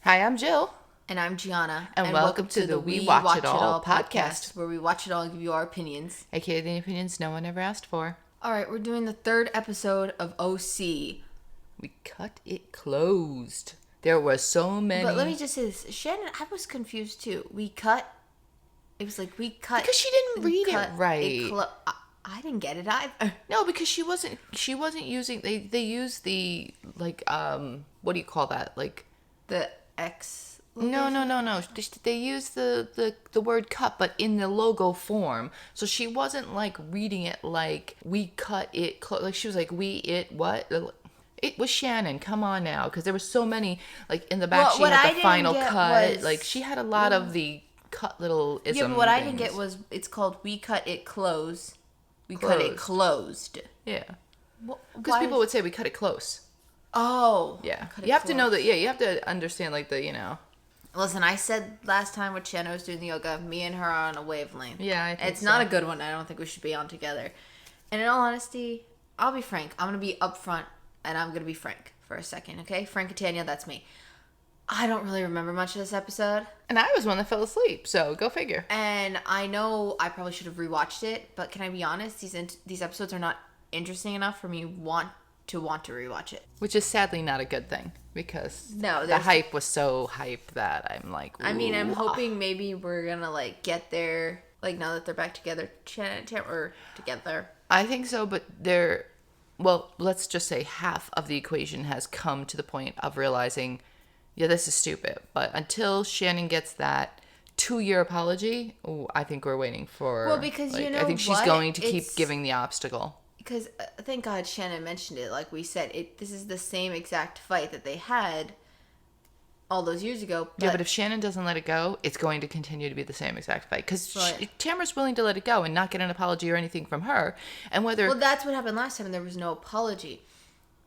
Hi, I'm Jill. And I'm Gianna. And welcome to the We Watch It All podcast, where we watch it all and give you our opinions. AKA the opinions no one ever asked for. Alright, we're doing the third episode of OC. We cut it closed. There were so many. But let me just say this. Shannon, I was confused too. It was like we cut. Because she didn't read it right. I didn't get it either. No, because she wasn't using, they used the, like, what do you call that? Like. The X. No. They used the word cut, but in the logo form. So she wasn't like reading it like we cut it close. Like she was like what? It was Shannon. Come on now, because there were so many. Like in the back, she had the final cut. Like she had a lot of the cut little ism. Yeah, but what I didn't get was it's called we cut it close. We cut it closed. Yeah. Because people would say we cut it close. Oh. Yeah. You have to know that. Yeah, you have to understand like the, Listen, I said last time when Shannon was doing the yoga, me and her are on a wavelength. Yeah, I think it's not a good one. I don't think we should be on together. And in all honesty, I'll be frank. I'm going to be upfront, and I'm going to be frank for a second, okay? Frank and Tanya, that's me. I don't really remember much of this episode. And I was one that fell asleep, so go figure. And I know I probably should have rewatched it, but can I be honest? These episodes are not interesting enough for me to rewatch it. Which is sadly not a good thing, because the hype was so hype that I'm like, ooh. I mean, I'm hoping maybe we're gonna like get there, like now that they're back together, or together. I think so, but let's just say half of the equation has come to the point of realizing, yeah, this is stupid. But until Shannon gets that 2-year apology, I think we're waiting for. Well, because I think she's going to keep giving the obstacle. Because thank God Shannon mentioned it. Like we said, this is the same exact fight that they had all those years ago. But if Shannon doesn't let it go, it's going to continue to be the same exact fight. Because Tamara's willing to let it go and not get an apology or anything from her. And whether... Well, that's what happened last time, and there was no apology.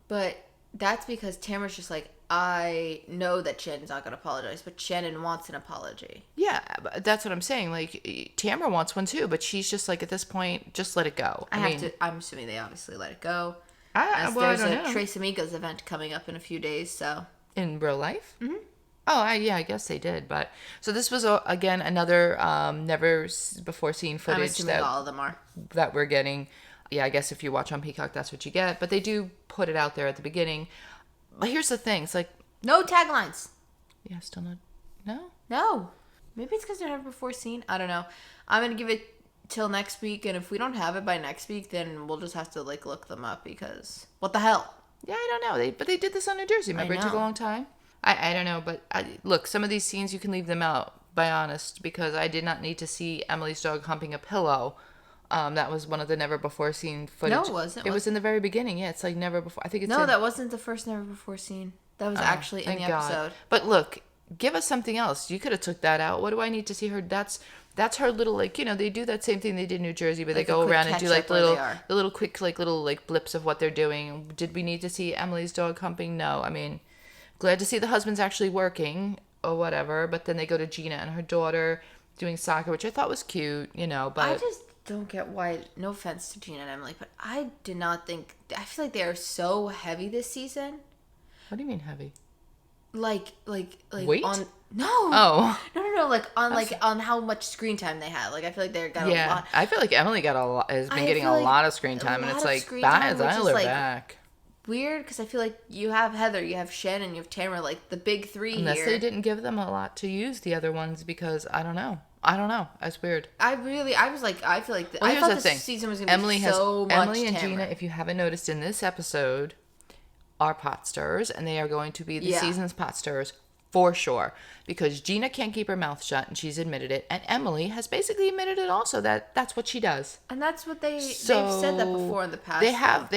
But that's because Tamara's just like, I know that Shannon's not going to apologize, but Shannon wants an apology. Yeah, that's what I'm saying. Like, Tamara wants one too, but she's just like, at this point, just let it go. I'm assuming they obviously let it go. There's a Tres Amigos event coming up in a few days, so. In real life? Mm-hmm. Oh, I guess they did. But so this was, again, another never before seen footage. I'm assuming all of them are. That we're getting. Yeah, I guess if you watch on Peacock, that's what you get. But they do put it out there at the beginning. But here's the thing. It's like... No taglines. Yeah, still not... No? No. Maybe it's because they're never before seen. I don't know. I'm going to give it till next week. And if we don't have it by next week, then we'll just have to, like, look them up because... What the hell? Yeah, I don't know. But they did this on New Jersey. Remember, it took a long time? I don't know. But, look, some of these scenes, you can leave them out, by honest. Because I did not need to see Emily's dog humping a pillow. That was one of the never before seen footage. No, it wasn't. It was in the very beginning. Yeah, it's like never before. I think it's that wasn't the first never before scene. That was actually in the episode. But look, give us something else. You could have took that out. What do I need to see her? That's her little, like, they do that same thing they did in New Jersey, but like they go around and do like the little quick little blips of what they're doing. Did we need to see Emily's dog humping? No. I mean, glad to see the husband's actually working or whatever. But then they go to Gina and her daughter doing soccer, which I thought was cute, but I just don't get why. No offense to Gina and Emily, but I did not think. I feel like they are so heavy this season. What do you mean heavy? Like weight? No. Oh. No. Like on how much screen time they had. Like I feel like they got a lot. Yeah, I feel like Emily has been getting a lot of screen time, and it's like dial her back. Weird, because I feel like you have Heather, you have Shannon, you have Tamara, like the big three. Unless they didn't give them a lot to use the other ones, because I don't know. That's weird. I feel like I thought this season was going to be so much Emily and Tamara. Gina, if you haven't noticed in this episode, are pot stirrers, and they are going to be the season's pot stirrers for sure, because Gina can't keep her mouth shut, and she's admitted it, and Emily has basically admitted it also, that's what she does. And that's what they've said that before in the past. They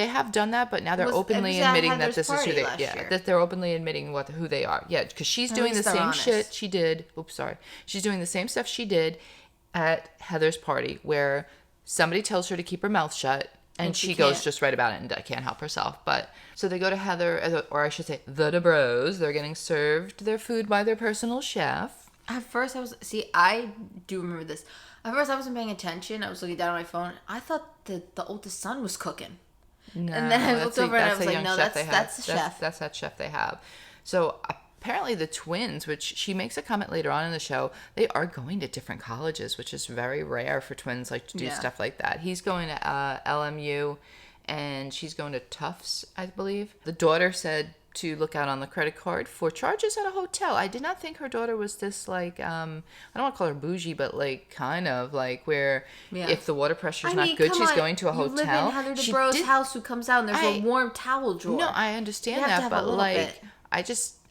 have done that, but now they're openly admitting that this is who they that they're openly admitting who they are. Yeah, because she's doing the same shit she did. She's doing the same stuff she did at Heather's party, where somebody tells her to keep her mouth shut, and she goes just right about it and can't help herself. But so they go to Heather, or I should say the DeBros. They're getting served their food by their personal chef. At first I do remember this. At first I wasn't paying attention. I was looking down at my phone. I thought that the oldest son was cooking. No, and then I looked over and I was like, no, that's the chef. That's that chef they have. So apparently the twins, which she makes a comment later on in the show, they are going to different colleges, which is very rare for twins like to do stuff like that. He's going to LMU and she's going to Tufts, I believe. The daughter said to look out on the credit card for charges at a hotel. I did not think her daughter was this like I don't want to call her bougie, but like kind of like where if the water pressure is not good, she's going to a hotel. You live in Heather Dubrow's house who comes out and there's a warm towel drawer. No, I understand that, but like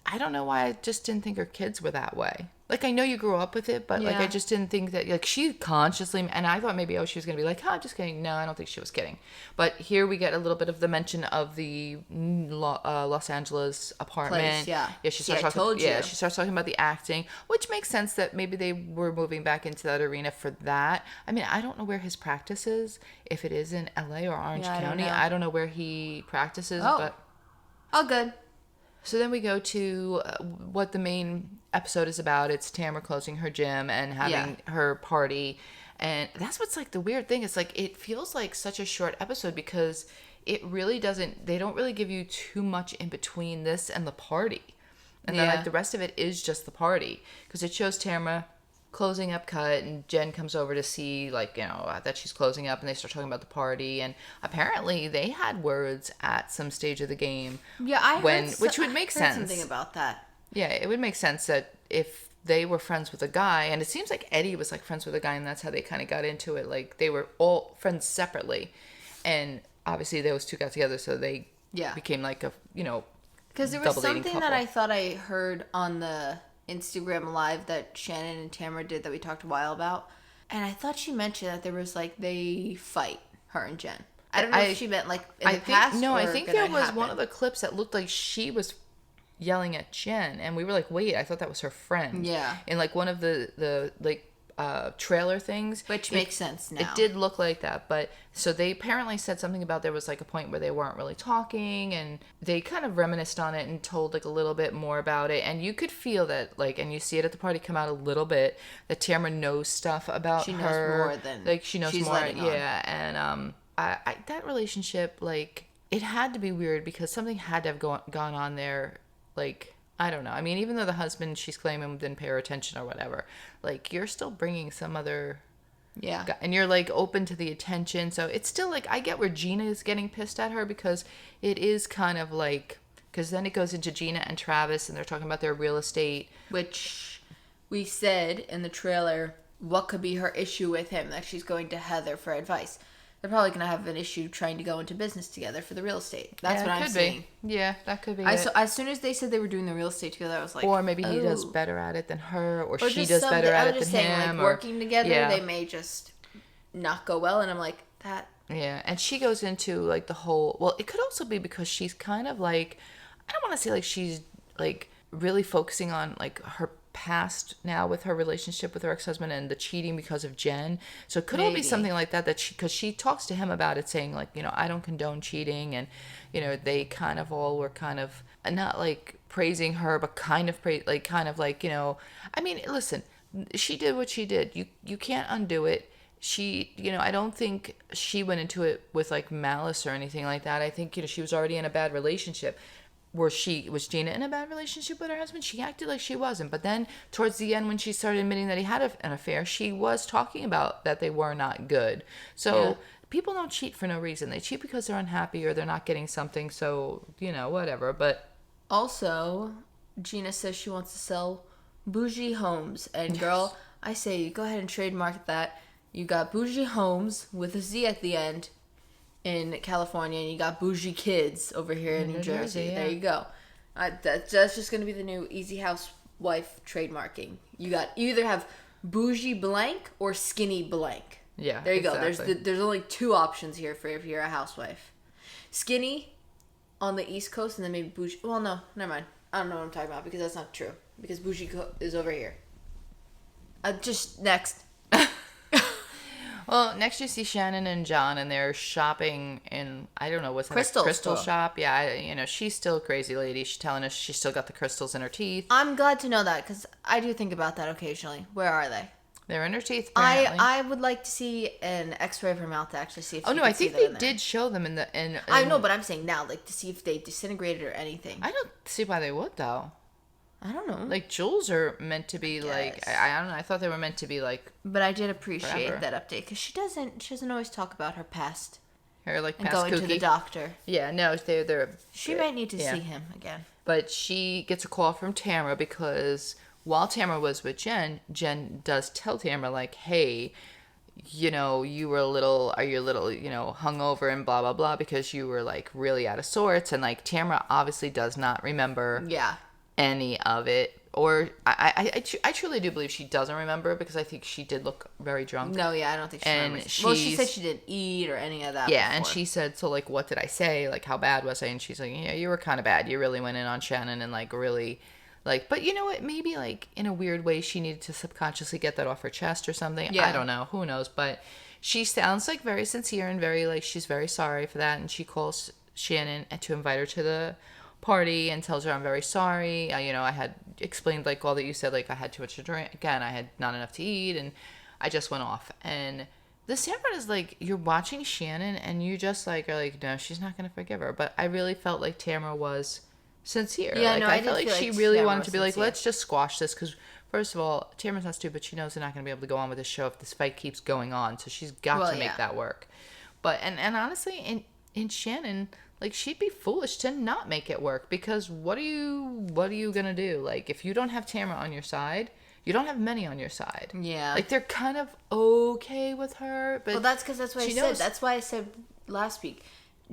I don't know why I just didn't think her kids were that way. Like, I know you grew up with it, but, like, I just didn't think that, like, she consciously, and I thought maybe, she was going to be like, just kidding. No, I don't think she was kidding. But here we get a little bit of the mention of the Los Angeles apartment. Place, yeah. Yeah, she starts talking about the acting, which makes sense that maybe they were moving back into that arena for that. I mean, I don't know where his practice is, if it is in LA or Orange County. I don't know where he practices, but... All good. So then we go to what the main episode is about. It's Tamara closing her gym and having her party. And that's what's like the weird thing. It's like it feels like such a short episode because it really doesn't, they don't really give you too much in between this and the party. And then like the rest of it is just the party. Because it shows Tamara closing up cut and Jen comes over to see like, you know, that she's closing up and they start talking about the party and apparently they had words at some stage of the game. Yeah, which would make sense. Something about that. Yeah, it would make sense that if they were friends with a guy, and it seems like Eddie was like friends with a guy and that's how they kind of got into it. Like they were all friends separately and obviously those two got together so they became like a, you know, because there was something that I thought I heard on the Instagram live that Shannon and Tamara did that we talked a while about, and I thought she mentioned that there was like they fight, her and Jen. I don't know if she meant like in the past. No, I think there was one of the clips that looked like she was yelling at Jen, and we were like, wait, I thought that was her friend. Yeah. In like one of the like trailer things, which makes sense now. It did look like that, but so they apparently said something about there was like a point where they weren't really talking, and they kind of reminisced on it and told like a little bit more about it, and you could feel that like, and you see it at the party come out a little bit that Tamara knows stuff about she her. Knows more than like she knows she's more, letting yeah, on. And I that relationship, like it had to be weird because something had to have gone on there, like. I don't know. I mean, even though the husband she's claiming didn't pay her attention or whatever, like you're still bringing some other guy, and you're like open to the attention. So it's still like I get where Gina is getting pissed at her because it is kind of like because then it goes into Gina and Travis and they're talking about their real estate, which we said in the trailer what could be her issue with him, that she's going to Heather for advice. They're probably going to have an issue trying to go into business together for the real estate. That's what I'm saying. Yeah, that could be So as soon as they said they were doing the real estate together, I was like... Or maybe he does better at it than her, or she does better at it than him. Like, working together, they may just not go well, and I'm like, that... Yeah, and she goes into, like, the whole... Well, it could also be because she's kind of, like... I don't want to say, like, she's, like, really focusing on, like, her past now with her relationship with her ex-husband and the cheating because of Jen. So it could all be something like that she, because she talks to him about it saying like, you know, I don't condone cheating, and you know, they kind of all were kind of not like praising her, but kind of you know, I mean, listen, she did what she did. You can't undo it. She, you know, I don't think she went into it with like malice or anything like that. I think, you know, she was already in a bad relationship. Was Gina in a bad relationship with her husband? She acted like she wasn't. But then towards the end, when she started admitting that he had an affair, she was talking about that they were not good. So people don't cheat for no reason. They cheat because they're unhappy or they're not getting something. So, you know, whatever. But also, Gina says she wants to sell bougie homes. And girl, I say you go ahead and trademark that. You got bougie homes with a Z at the end in California, and you got bougie kids over here in New Jersey. There you go. That's just going to be the new Easy Housewife trademarking. You either have bougie blank or skinny blank. Yeah, there you go. There's only two options here for if you're a housewife. Skinny on the East Coast, and then maybe bougie. Well, no, never mind. I don't know what I'm talking about because that's not true. Because bougie is over here. Just next. Well, next you see Shannon and John, and they're shopping in, I don't know, what's that? Crystal shop? Yeah, you know, she's still a crazy lady. She's telling us she's still got the crystals in her teeth. I'm glad to know that, because I do think about that occasionally. Where are they? They're in her teeth, apparently. I would like to see an x-ray of her mouth to actually see if I think they did show them in the... I know, but I'm saying now, like, to see if they disintegrated or anything. I don't see why they would, though. I don't know. Like, jewels are meant to be, like, I don't know. I thought they were meant to be, like, but I did appreciate that update, because she doesn't always talk about her past. Her, like, and past going to the doctor. Yeah, no, they're... She might need to see him again. But she gets a call from Tamara, because while Tamara was with Jen does tell Tamara, like, hey, you know, you were a little hungover and blah, blah, blah, because you were, like, really out of sorts. And, like, Tamara obviously does not remember any of it. Or I truly do believe she doesn't remember, because I think she did look very drunk. No, I don't think she remembers. Well, she said she didn't eat or any of that Yeah, before. And she said, so, like, what did I say? Like, how bad was I? And she's like, yeah, you were kind of bad. You really went in on Shannon and, like, really, like, but you know what? Maybe, like, in a weird way, she needed to subconsciously get that off her chest or something. Yeah. I don't know. Who knows? But she sounds, like, very sincere and very, like, she's very sorry for that. And she calls Shannon to invite her to the party and tells her, I'm very sorry. I had explained, like, all that you said, like, I had too much to drink. Again, I had not enough to eat, and I just went off. And the sad part is, like, you're watching Shannon, and you just, like, are like, no, she's not going to forgive her. But I really felt like Tamara was sincere. Yeah, like, no, I felt like she really Tamara wanted to be sincere. like, let's just squash this, because first of all, Tamara's not stupid. She knows they're not going to be able to go on with this show if this fight keeps going on. So she's got to make that work. But and honestly, in Shannon, like, she'd be foolish to not make it work, because what are you gonna do? Like, if you don't have Tamara on your side, you don't have many on your side. Yeah. Like, they're kind of okay with her, but well, that's because that's what I said. That's why I said last week,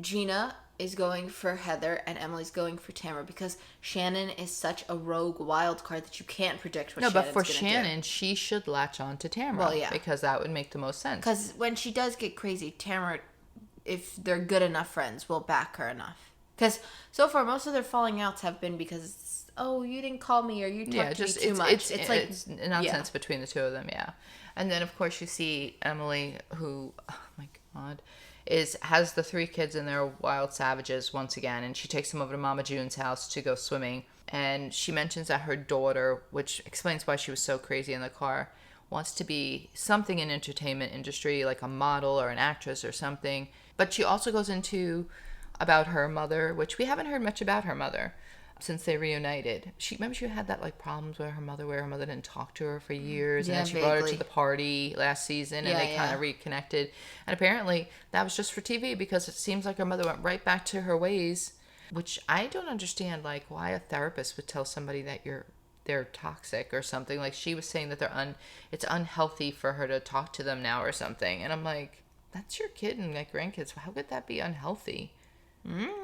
Gina is going for Heather and Emily's going for Tamara, because Shannon is such a rogue wild card that you can't predict what Shannon's going to do. No, but for Shannon, she should latch on to Tamara. Well, yeah. Because that would make the most sense. Because when she does get crazy, Tamara, if they're good enough friends, will back her enough. Because so far, most of their falling outs have been because, oh, you didn't call me, or you talked to me too much. It's nonsense between the two of them, yeah. And then, of course, you see Emily, who, oh my God, has the 3 kids, and they're wild savages once again. And she takes them over to Mama June's house to go swimming. And she mentions that her daughter, which explains why she was so crazy in the car, wants to be something in entertainment industry, like a model or an actress or something. But she also goes into about her mother, which we haven't heard much about her mother since they reunited. Remember she had that, like, problems with her mother, where her mother didn't talk to her for years, and then she brought her to the party last season, and they kind of reconnected. And apparently that was just for TV, because it seems like her mother went right back to her ways, which I don't understand, like, why a therapist would tell somebody that they're toxic or something. Like, she was saying that it's unhealthy for her to talk to them now or something. And I'm like, that's your kid and, like, grandkids. How could that be unhealthy?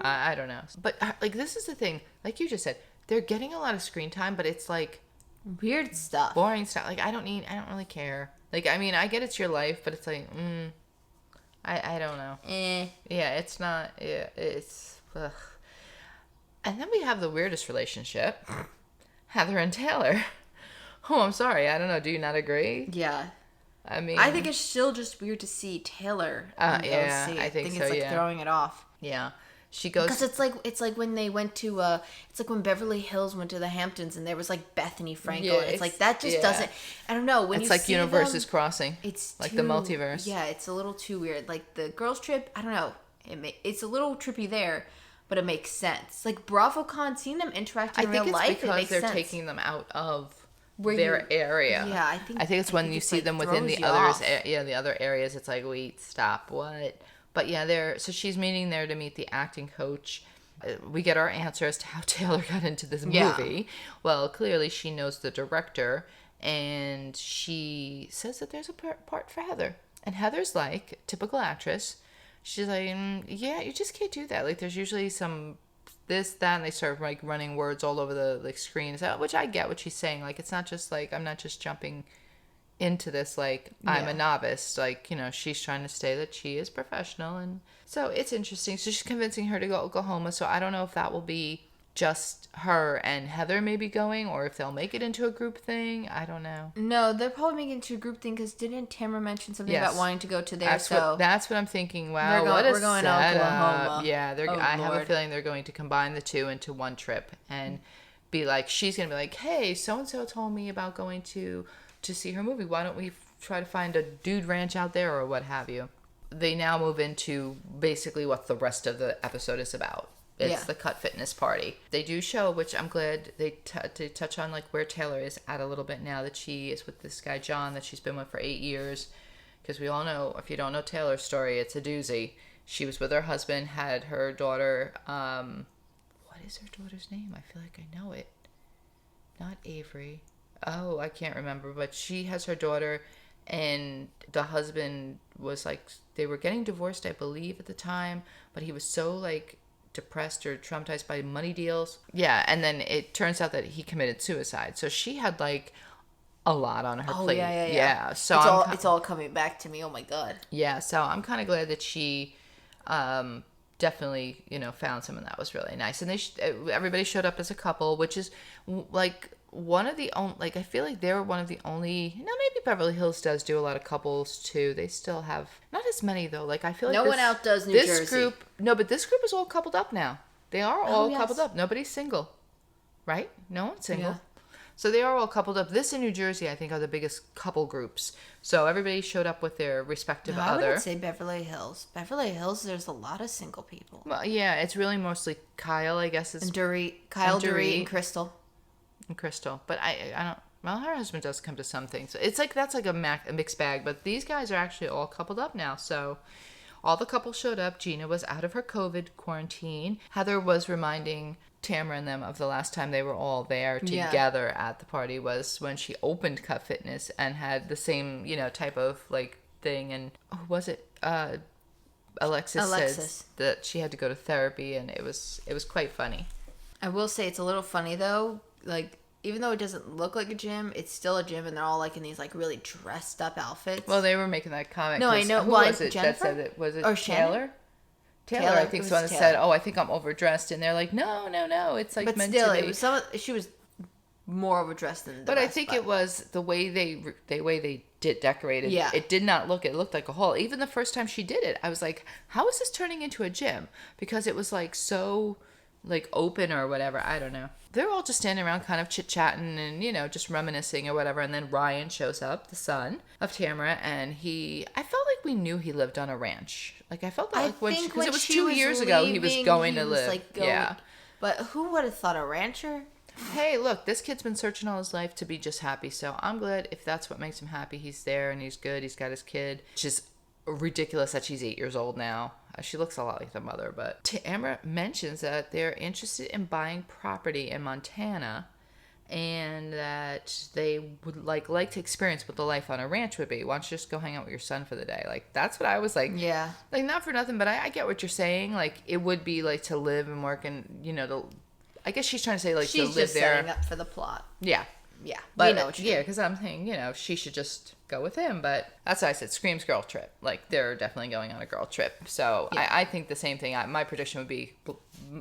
I don't know. But, like, this is the thing. Like you just said, they're getting a lot of screen time, but it's, like, weird stuff. Boring stuff. Like, I don't really care. Like, I mean, I get it's your life, but it's like, I don't know. Yeah, it's not, it's, ugh. And then we have the weirdest relationship. Heather and Taylor. Oh, I'm sorry. I don't know. Do you not agree? Yeah. I mean, I think it's still just weird to see Taylor. Yeah, I think so, it's like throwing it off. Yeah. She goes, because it's like when they went to it's like when Beverly Hills went to the Hamptons, and there was, like, Bethany Frankel. Yeah, and it's like that just doesn't. I don't know. When it's you like see universes them, crossing. It's like the multiverse. Yeah, it's a little too weird. Like the girls' trip. I don't know. It's a little trippy there, but it makes sense. Like BravoCon, seeing them interact in real life, it makes sense. They're taking them out of their area. Yeah, I think it's when you see them within the others. The other areas. It's like, wait, stop, what? But yeah, so she's meeting there to meet the acting coach. We get our answer as to how Taylor got into this movie. Yeah. Well, clearly she knows the director, and she says that there's a part for Heather. And Heather's like, typical actress. She's like, yeah, you just can't do that. Like, there's usually some this, that, and they start, like, running words all over the, like, screen. So, which I get what she's saying. Like, it's not just, like, I'm not just jumping into this, like, I'm a novice. Like, you know, she's trying to say that she is professional, and so it's interesting. So she's convincing her to go to Oklahoma. So I don't know if that will be just her and Heather maybe going, or if they'll make it into a group thing. I don't know. No, they're probably making it into a group thing, because didn't Tamara mention something about wanting to go to there? That's what I'm thinking. Wow, we're going to Oklahoma. Yeah, I have a feeling they're going to combine the two into one trip, and be like, she's going to be like, hey, so-and-so told me about going to see her movie. Why don't we try to find a dude ranch out there, or what have you? They now move into basically what the rest of the episode is about. It's the Cut Fitness party. They do show, which I'm glad they touch on, like where Taylor is at a little bit now that she is with this guy John that she's been with for 8 years. Because we all know, if you don't know Taylor's story, it's a doozy. She was with her husband, had her daughter. What is her daughter's name? I feel like I know it. Not Avery. Oh, I can't remember. But she has her daughter, and the husband was like, they were getting divorced, I believe, at the time. But he was so like depressed or traumatized by money deals. Yeah, and then it turns out that he committed suicide. So she had like a lot on her plate. Yeah. So it's all coming back to me. Oh my God. Yeah. So I'm kind of glad that she definitely, found someone that was really nice. And everybody showed up as a couple, which is like one of the only, like I feel like they were one of the only, maybe Beverly Hills does do a lot of couples too. They still have, not as many though. Like I feel like no one outdoes New Jersey. But this group is all coupled up now. They are all coupled up. Nobody's single, right? No one's single. Yeah. So they are all coupled up. This in New Jersey, I think, are the biggest couple groups. So everybody showed up with their respective other. I wouldn't say Beverly Hills. Beverly Hills, there's a lot of single people. Well, yeah, it's really mostly Kyle, I guess. And Dorit. Kyle, Dorit, and Crystal. But I don't... Well, her husband does come to some things. It's like, that's like a mixed bag. But these guys are actually all coupled up now. So all the couples showed up. Gina was out of her COVID quarantine. Heather was reminding Tamara and them of the last time they were all there together at the party was when she opened Cut Fitness and had the same, type of like thing. And who was it? Alexis says that she had to go to therapy, and it was quite funny. I will say it's a little funny though. Like, even though it doesn't look like a gym, it's still a gym, and they're all like in these like really dressed up outfits. Well, they were making that comment. No, I know. Who was it Jennifer? That said it? Was it or Taylor? Taylor, I think, is the one that said, "Oh, I think I'm overdressed," and they're like, "No, it's like but meant still, to be." It was she was more overdressed than the But rest, I think it was the way they did decorated. Yeah, it did not look. It looked like a hall. Even the first time she did it, I was like, "How is this turning into a gym?" Because it was like so like open or whatever. I don't know. They're all just standing around, kind of chit chatting and just reminiscing or whatever. And then Ryan shows up, the son of Tamara, and I felt like we knew he lived on a ranch. Like I felt like because it was 2 years ago he was going to live. Yeah, but who would have thought a rancher? Hey, look, this kid's been searching all his life to be just happy. So I'm glad if that's what makes him happy. He's there and he's good. He's got his kid. Which is ridiculous that she's 8 years old now. She looks a lot like the mother, but Tamara mentions that they're interested in buying property in Montana and that they would like to experience what the life on a ranch would be. Why don't you just go hang out with your son for the day? Like, that's what I was like. Yeah. Like, not for nothing, but I get what you're saying. Like, it would be like to live and work and, I guess she's trying to say like to live there. She's just setting up for the plot. Yeah. Yeah, but because I'm saying, she should just go with him. But that's why I said screams girl trip. Like, they're definitely going on a girl trip. So yeah. I think the same thing. My prediction would be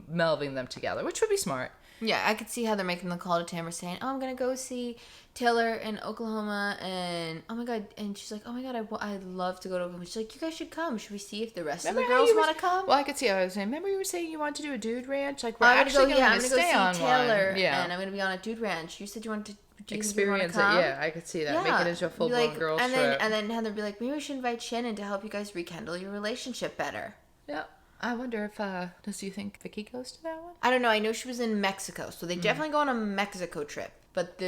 melding them together, which would be smart. Yeah, I could see how they're making the call to Tamara saying, "Oh, I'm gonna go see Taylor in Oklahoma," and oh my god, and she's like, "Oh my god, I'd love to go to Oklahoma." She's like, "You guys should come. Should we see if the rest of the girls want to come?" Well, I could see how I was saying. Remember, you were saying you wanted to do a dude ranch? Like, we're actually going to stay on Taylor, one. Yeah, and I'm gonna be on a dude ranch. You said you wanted to experience it. Yeah, I could see that. Yeah. Make it into a full-blown girls trip. And then Heather would be like, "Maybe we should invite Shannon to help you guys rekindle your relationship better." Yeah. I wonder if, do you think Vicky goes to that one? I don't know. I know she was in Mexico, so they definitely go on a Mexico trip. But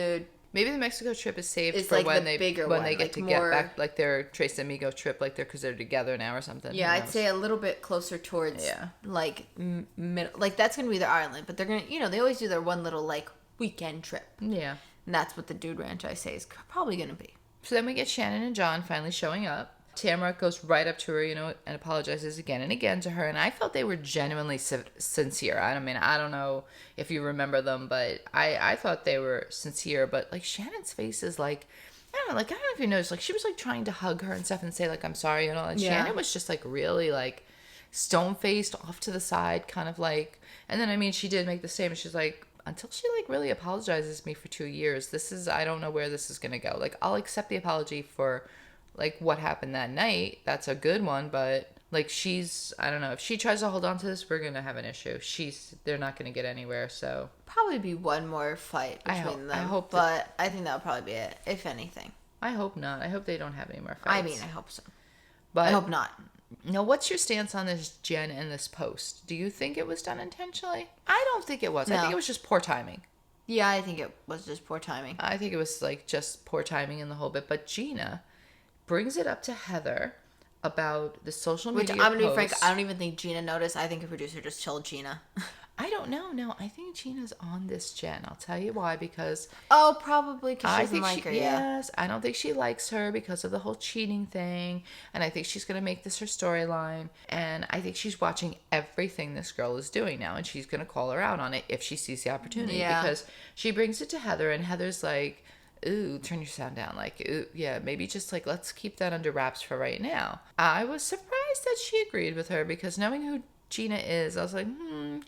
maybe the Mexico trip is saved for like when they get back, like their Tres Amigo trip, like because they're together now or something. Yeah, I'd say a little bit closer towards like middle, like that's gonna be their island. But they're gonna, they always do their one little like weekend trip. Yeah, and that's what the dude ranch I say is probably gonna be. So then we get Shannon and John finally showing up. Tamara goes right up to her, and apologizes again and again to her. And I felt they were genuinely sincere. I mean, I don't know if you remember them, but I thought they were sincere. But, like, Shannon's face is like, I don't know if you noticed, like, she was, like, trying to hug her and stuff and say, like, I'm sorry and all. And Shannon was just, like, really, like, stone-faced off to the side, kind of like. And then, I mean, she did make the statement. She's like, until she, like, really apologizes to me for 2 years, I don't know where this is going to go. Like, I'll accept the apology for, like, what happened that night. That's a good one, but, like, I don't know. If she tries to hold on to this, we're going to have an issue. They're not going to get anywhere, so. Probably be one more fight between them. I hope but I think that'll probably be it, if anything. I hope not. I hope they don't have any more fights. I mean, I hope so. But I hope not. Now, what's your stance on this Jen and this post? Do you think it was done intentionally? I don't think it was. No. I think it was just poor timing. Yeah, I think it was just poor timing. I think it was like just poor timing in the whole bit. But Gina brings it up to Heather about the social media Which, I'm going to be frank, I don't even think Gina noticed. I think the producer just told Gina. I don't know. No, I think Gina's on this Jen. I'll tell you why. Because... Oh, probably because she doesn't like her, Yes. I don't think she likes her because of the whole cheating thing. And I think she's going to make this her storyline. And I think she's watching everything this girl is doing now. And she's going to call her out on it if she sees the opportunity. Yeah. Because she brings it to Heather. And Heather's like, ooh, turn your sound down. Like, ooh, yeah, maybe just like, let's keep that under wraps for right now. I was surprised that she agreed with her because knowing who Gina is, I was like,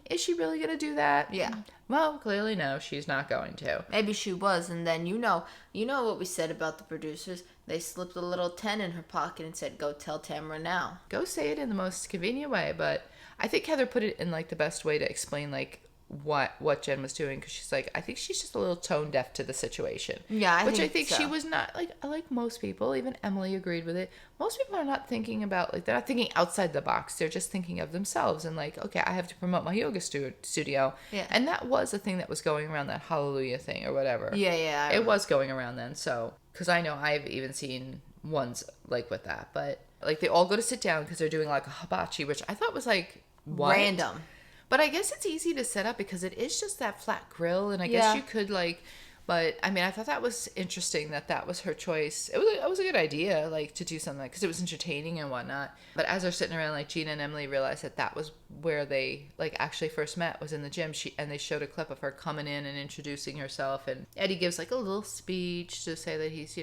is she really going to do that? Yeah. Well, clearly no, she's not going to. Maybe she was, and then you know what we said about the producers. They slipped a little 10 in her pocket and said, go tell Tamara now. Go say it in the most convenient way, but I think Heather put it in like the best way to explain like what Jen was doing, because she's like, I think she's just a little tone deaf to the situation. Yeah, I think so. She was not like most people. Even Emily agreed with it. Most people are not thinking about like, they're not thinking outside the box. They're just thinking of themselves and like, okay, I have to promote my yoga studio. Yeah, and that was a thing that was going around, that Hallelujah thing or whatever. Yeah, it was going around then. So because I know I've even seen ones like with that, but like they all go to sit down because they're doing like a hibachi, which I thought was like what? Random. But I guess it's easy to set up because it is just that flat grill, and I guess you could like, but I mean, I thought that was interesting that was her choice. It was a good idea, like to do something because it was entertaining and whatnot. But as they're sitting around, like Gina and Emily realized that was where they like actually first met, was in the gym. And they showed a clip of her coming in and introducing herself, and Eddie gives like a little speech to say that he's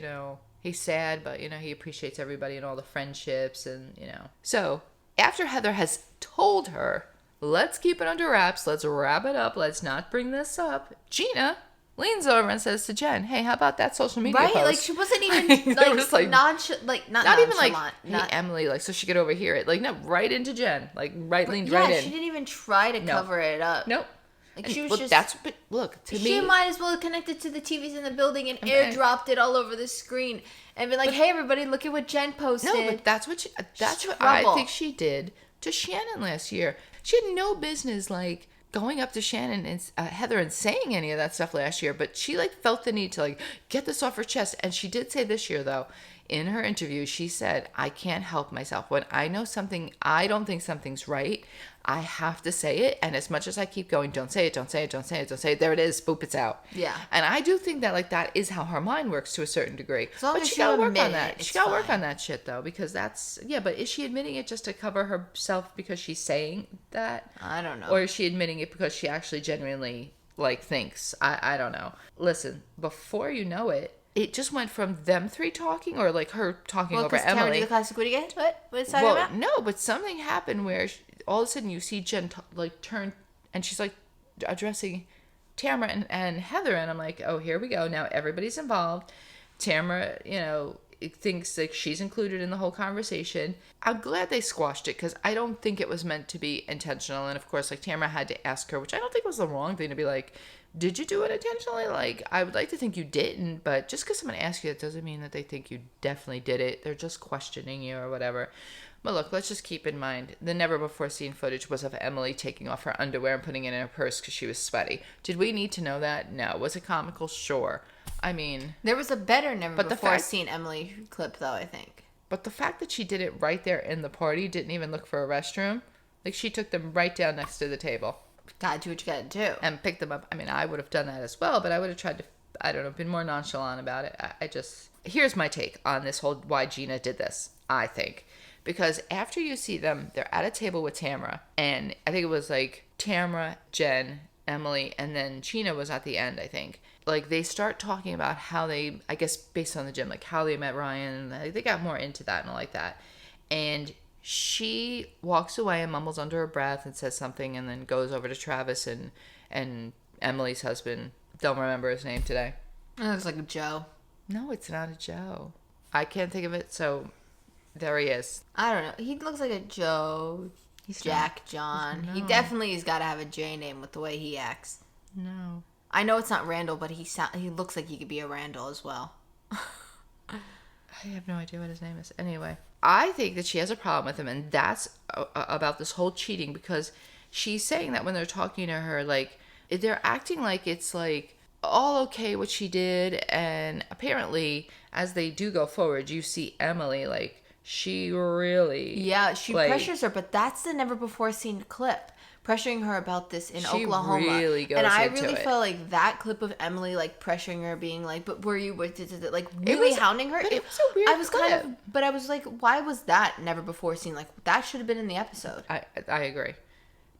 he's sad, but he appreciates everybody and all the friendships, and So after Heather has told her, let's keep it under wraps. Let's wrap it up. Let's not bring this up. Gina leans over and says to Jen, "Hey, how about that social media post?" Right? Like she wasn't even like not even like, hey, Emily, like so she could overhear it. Like no, right into Jen. Like leaned right in. Yeah, she didn't even try to cover it up. Nope. Like she was but look, to me, she might as well have connected to the TVs in the building and airdropped it all over the screen and been like, "Hey, everybody, look at what Jen posted." No, but that's what I think she did to Shannon last year. She had no business like going up to Shannon and Heather and saying any of that stuff last year, but she like felt the need to like get this off her chest. And she did say this year though, in her interview, she said, "I can't help myself. When I know something, I don't think something's right, I have to say it. And as much as I keep going, don't say it, don't say it, don't say it, don't say it. There it is. Boop, it's out." Yeah. And I do think that like that is how her mind works to a certain degree. But she got to work on that. She got to work on that shit though, because that's, but is she admitting it just to cover herself because she's saying that? I don't know. Or is she admitting it because she actually genuinely like thinks? I don't know. Listen, before you know it, it just went from them three talking, or like her talking over Emily. Tamara did the classic what again? What's talking about? No, but something happened where all of a sudden you see Jen turn, and she's like addressing Tamara and Heather, and I'm like, oh, here we go. Now everybody's involved. Tamara, thinks like she's included in the whole conversation. I'm glad they squashed it because I don't think it was meant to be intentional. And of course, like Tamara had to ask her, which I don't think was the wrong thing to be like, did you do it intentionally? Like, I would like to think you didn't, but just because someone asks you, it doesn't mean that they think you definitely did it. They're just questioning you or whatever. But look, let's just keep in mind, the never-before-seen footage was of Emily taking off her underwear and putting it in her purse because she was sweaty. Did we need to know that? No. Was it comical? Sure. I mean... There was a better never-before-seen Emily clip, though, I think. But the fact that she did it right there in the party, didn't even look for a restroom, like she took them right down next to the table. Gotta do what you gotta do. And picked them up. I mean, I would have done that as well, but I would have tried to, I don't know, been more nonchalant about it. I just... Here's my take on this whole why Gina did this, I think. Because after you see them, they're at a table with Tamara, and I think it was like Tamara, Jen, Emily, and then Gina was at the end, I think. Like, they start talking about how they, I guess based on the gym, like how they met Ryan, and they got more into that and all like that. And she walks away and mumbles under her breath and says something, and then goes over to Travis and Emily's husband. Don't remember his name today. It looks like a Joe. No, it's not a Joe. I can't think of it, so there he is. I don't know. He looks like a Joe. He's Jack, not, John. No. He definitely has got to have a J name with the way he acts. No. I know it's not Randall, but he looks like he could be a Randall as well. I have no idea what his name is. Anyway, I think that she has a problem with him, and that's about this whole cheating, because she's saying that when they're talking to her, like, they're acting like it's, like, all okay what she did, and apparently, as they do go forward, you see Emily, like, she really... Yeah, she pressures her, but that's the never-before-seen clip. Pressuring her about this in Oklahoma. She really goes and I into really it. felt like that clip of Emily, like, pressuring her, being like, but were you, like, really hounding her? But it was a weird clip. But I was like, why was that never before seen? Like, that should have been in the episode. I agree.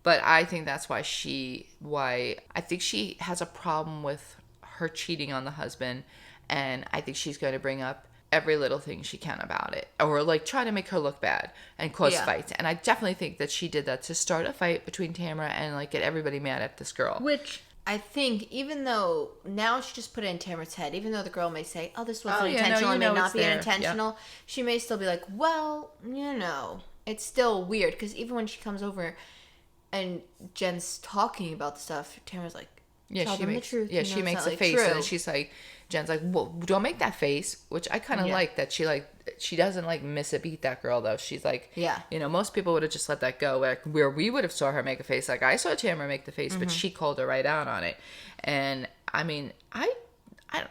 But I think that's why I think she has a problem with her cheating on the husband, and I think she's going to bring up every little thing she can about it, or like try to make her look bad and cause fights. And I definitely think that she did that to start a fight between Tamara and like get everybody mad at this girl. Which I think, even though now she just put it in Tamara's head, even though the girl may say, "Oh, this wasn't intentional," it may not be intentional. She may still be like, "Well, it's still weird," because even when she comes over and Jen's talking about the stuff, Tamara's like, "Tell them the truth." Yeah, she makes a face, and she's like, Jen's like, well, don't make that face, which I kind of like that she doesn't like miss a beat, that girl, though. She's like, most people would have just let that go, like, where we would have saw her make a face. Like, I saw Tamara make the face, but she called her right out on it. And I mean,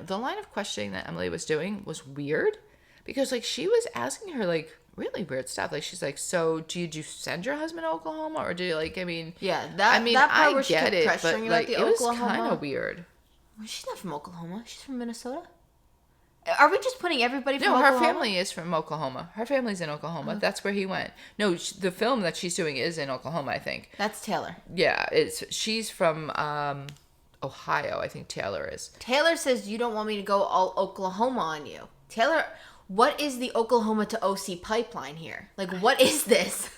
the line of questioning that Emily was doing was weird, because like she was asking her like really weird stuff. Like, she's like, so did you send your husband to Oklahoma, or do you like, I mean, that part where she kept pressuring like, about the it was Oklahoma. kind of weird. Well, she's not from Oklahoma. She's from Minnesota. Are we just putting everybody from Oklahoma? No, her family is from Oklahoma. Her family's in Oklahoma. Oh. That's where he went. No, the film that she's doing is in Oklahoma, I think. That's Taylor. Yeah, she's from Ohio, I think Taylor is. Taylor says, you don't want me to go all Oklahoma on you. Taylor, what is the Oklahoma to OC pipeline here? Like, what is this?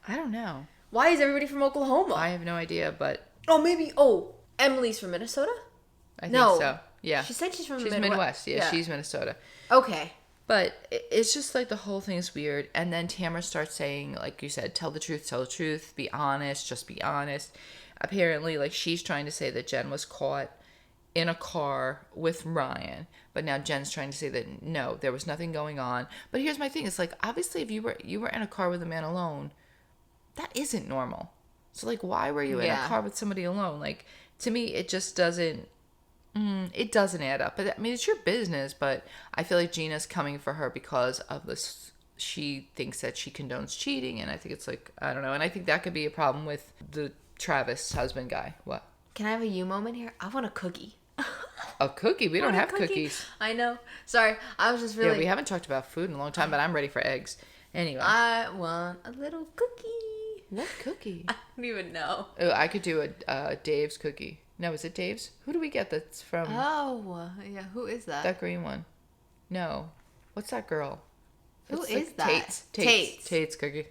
I don't know. Why is everybody from Oklahoma? I have no idea, but... Emily's from Minnesota? I think so. Yeah. She said she's from Midwest. Yeah, she's Minnesota. Okay. But it's just like the whole thing is weird. And then Tamara starts saying, like you said, tell the truth, be honest, just be honest. Apparently, like, she's trying to say that Jen was caught in a car with Ryan. But now Jen's trying to say that, no, there was nothing going on. But here's my thing. It's like, obviously, if you were in a car with a man alone, that isn't normal. So, like, why were you in a car with somebody alone? Like, to me, it just doesn't... it doesn't add up. But I mean, it's your business, but I feel like Gina's coming for her because of this. She thinks that she condones cheating, and I think it's like, I don't know. And I think that could be a problem with the Travis husband guy. What? Can I have a you moment here? I want a cookie. A cookie? We don't have cookies. I know. Sorry. I was just really... Yeah, we haven't talked about food in a long time, but I'm ready for eggs. Anyway. I want a little cookie. What cookie? I don't even know. Oh, I could do a Dave's cookie. No, is it Dave's? Who do we get that's from... Oh, yeah. Who is that? That green one. No. What's that girl? Who is that? Tate's cookie.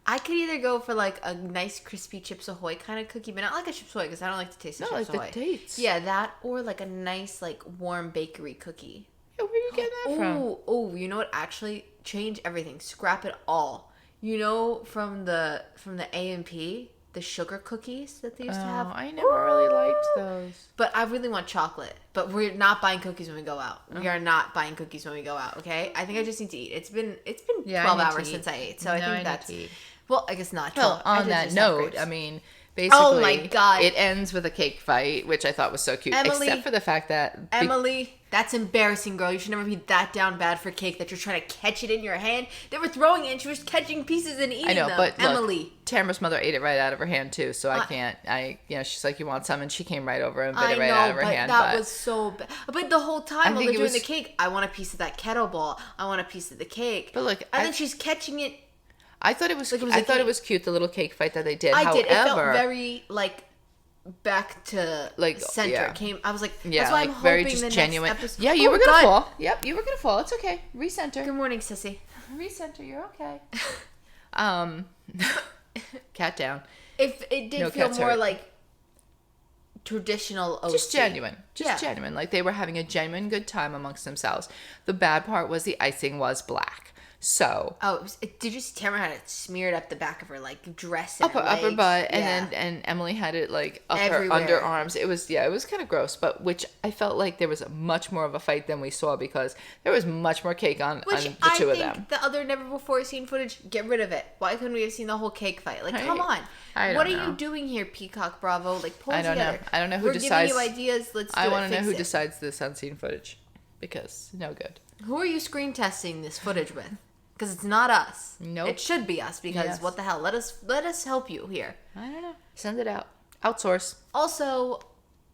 I could either go for like a nice crispy Chips Ahoy kind of cookie, but not like a Chips Ahoy because I don't like the taste of Chips Ahoy. Like the Tate's. Yeah, that or like a nice like warm bakery cookie. Yeah, where are you getting that from? Oh, you know what? Actually, change everything. Scrap it all. You know, from the A&P, the sugar cookies that they used to have. I never really liked those. But I really want chocolate. But we're not buying cookies when we go out. We are not buying cookies when we go out. Okay, I think I just need to eat. It's been 12 hours since I ate, so I think that's. Well, I guess not. 12. Well, on that note, I mean, basically, oh my God, it ends with a cake fight, which I thought was so cute. Emily, except for the fact that Emily, that's embarrassing, girl. You should never be that down bad for cake that you're trying to catch it in your hand. They were throwing it, and she was catching pieces and eating them. I know, but Emily, look, Tamara's mother ate it right out of her hand too, so I can't. She's like, you want some, and she came right over and bit it right out of her hand. That was so bad. But the whole time while they're doing the cake, I want a piece of that kettle ball. I want a piece of the cake. But look, and then she's catching it. I thought it was. I thought it was cute, the little cake fight that they did. However, it felt very like back to like center. Yeah. I was like, that's why I'm hoping very just the genuine. next episode. Yeah, you were gonna fall. Yep, you were gonna fall. It's okay. Recenter. Good morning, sissy. Recenter. You're okay. Cat down. If it did feel more like traditional OC. Just genuine. Genuine. Like they were having a genuine good time amongst themselves. The bad part was the icing was black. So. Oh, did you see Tamara had it smeared up the back of her like dress and up her butt, and Emily had it like up everywhere. Her underarms. It was kind of gross, but which I felt like there was much more of a fight than we saw because there was much more cake on the two of them. The other never before seen footage, get rid of it. Why couldn't we have seen the whole cake fight? Like, come on. What are you doing here, Peacock Bravo? Like, pull together. I don't know who decides. We're giving you ideas. Let's do it. I want to know who decides this unseen footage because no good. Who are you screen testing this footage with? Because it's not us. Nope. It should be us because what the hell? Let us help you here. I don't know. Send it out. Outsource. Also,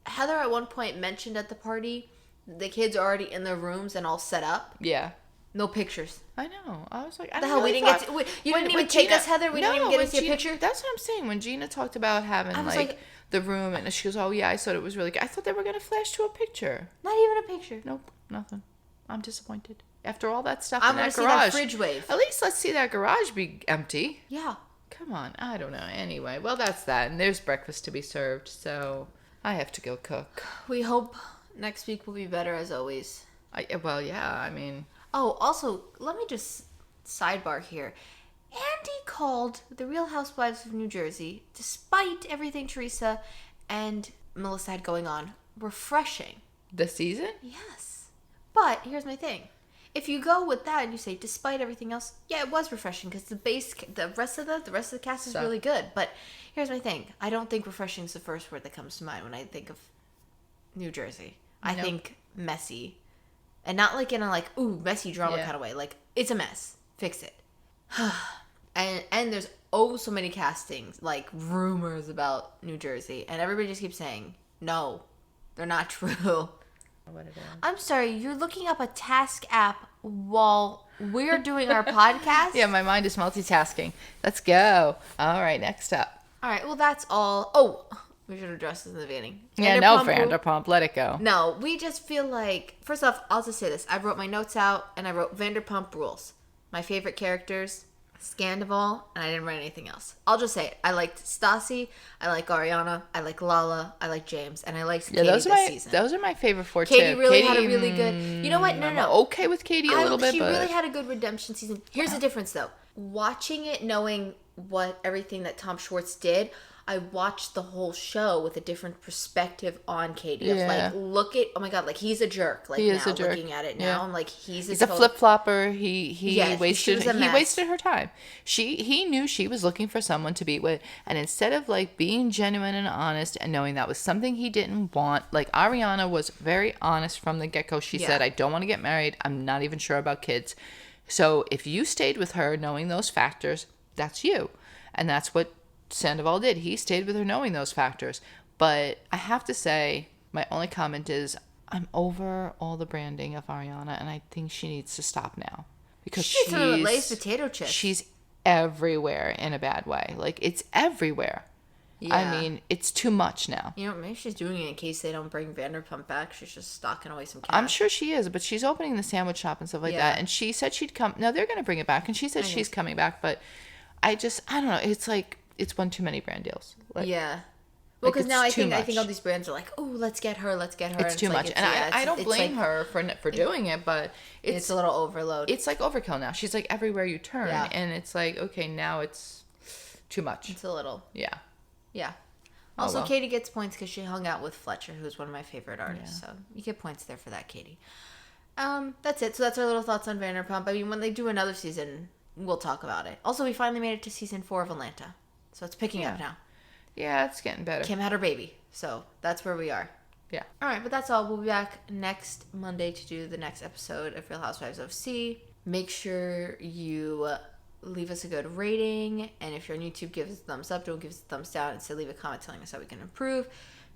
Heather at one point mentioned at the party the kids are already in their rooms and all set up. Yeah. No pictures. I know. I was like, the hell we didn't get to, you didn't even take us, Heather. We didn't even get to see a picture. That's what I'm saying. When Gina talked about having like the room and she goes, "Oh yeah, I thought it was really good." I thought they were gonna flash to a picture. Not even a picture. Nope. Nothing. I'm disappointed. After all that stuff in that garage. I want to see that fridge wave. At least let's see that garage be empty. Yeah. Come on. I don't know. Anyway, well, that's that. And there's breakfast to be served, so I have to go cook. We hope next week will be better as always. Well, yeah, I mean... Oh, also, let me just sidebar here. Andy called The Real Housewives of New Jersey, despite everything Teresa and Melissa had going on, refreshing. This season? Yes. But here's my thing. If you go with that and you say, despite everything else, yeah, it was refreshing because the rest of the cast is really good. But here's my thing. I don't think refreshing is the first word that comes to mind when I think of New Jersey. I think messy. And not like in a like, ooh, messy drama kind of way. Like, it's a mess. Fix it. and there's so many castings, like rumors about New Jersey. And everybody just keeps saying, no, they're not true. What it is. I'm sorry, you're looking up a task app while we're doing our podcast? Yeah, my mind is multitasking. Let's go. All right, next up. All right, well, that's all. Oh, we should address this in the beginning. Vanderpump, let it go. No, we just feel like, first off, I'll just say this. I wrote my notes out, and I wrote Vanderpump Rules. My favorite characters, Scandival, and I didn't write anything else. I'll just say it. I liked Stassi, I like Ariana, I like Lala, I like James, and I liked Katie this season. Those are my favorite four, Katie too. Katie had a really good... You know what? No. I'm okay with Katie a little bit, She really had a good redemption season. Here's the difference, though. Watching it, knowing everything that Tom Schwartz did, I watched the whole show with a different perspective on Katie. Yeah. Look at, oh my God, like he's a jerk. Like he is a jerk. Looking at it now, I'm like, he's a flip-flopper. He wasted her time. He knew she was looking for someone to be with, and instead of like being genuine and honest and knowing that was something he didn't want, like Ariana was very honest from the get-go. She said, I don't want to get married. I'm not even sure about kids. So if you stayed with her knowing those factors, that's you. And that's what Sandoval did. He stayed with her knowing those factors. But I have to say, my only comment is I'm over all the branding of Ariana, and I think she needs to stop now. Because she's Lay's potato chips. She's everywhere in a bad way. Like, it's everywhere. Yeah. I mean, it's too much now. You know, maybe she's doing it in case they don't bring Vanderpump back. She's just stocking away some cash. I'm sure she is, but she's opening the sandwich shop and stuff like that. And she said she'd come. No, they're going to bring it back. And she said she's coming back. But I don't know. It's like, it's one too many brand deals. Like, yeah. Well, because now I think all these brands are like, oh, let's get her. It's too much. And I don't blame her for doing it, but it's a little overload. It's like overkill now. She's like everywhere you turn. Yeah. And it's like, okay, now it's too much. It's a little. Yeah. Yeah. Also, Katie gets points because she hung out with Fletcher, who's one of my favorite artists. So you get points there for that, Katie. That's it. So that's our little thoughts on Vanderpump. I mean, when they do another season, we'll talk about it. Also, we finally made it to season 4 of Atlanta. So it's picking up now. Yeah, it's getting better. Kim had her baby. So that's where we are. Yeah. All right, but that's all. We'll be back next Monday to do the next episode of Real Housewives of C. Make sure you leave us a good rating. And if you're on YouTube, give us a thumbs up. Don't give us a thumbs down. Instead, leave a comment telling us how we can improve.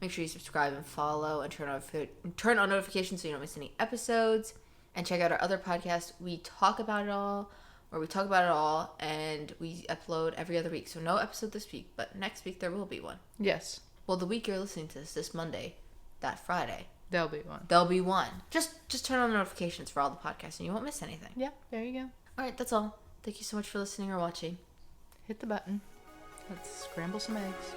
Make sure you subscribe and follow and turn on notifications so you don't miss any episodes. And check out our other podcast. We talk about it all. And we upload every other week. So no episode this week, but next week there will be one. Yes. Well, the week you're listening to this Monday, that Friday, there'll be one. Just turn on the notifications for all the podcasts and you won't miss anything. Yeah, there you go. All right, that's all. Thank you so much for listening or watching. Hit the button. Let's scramble some eggs.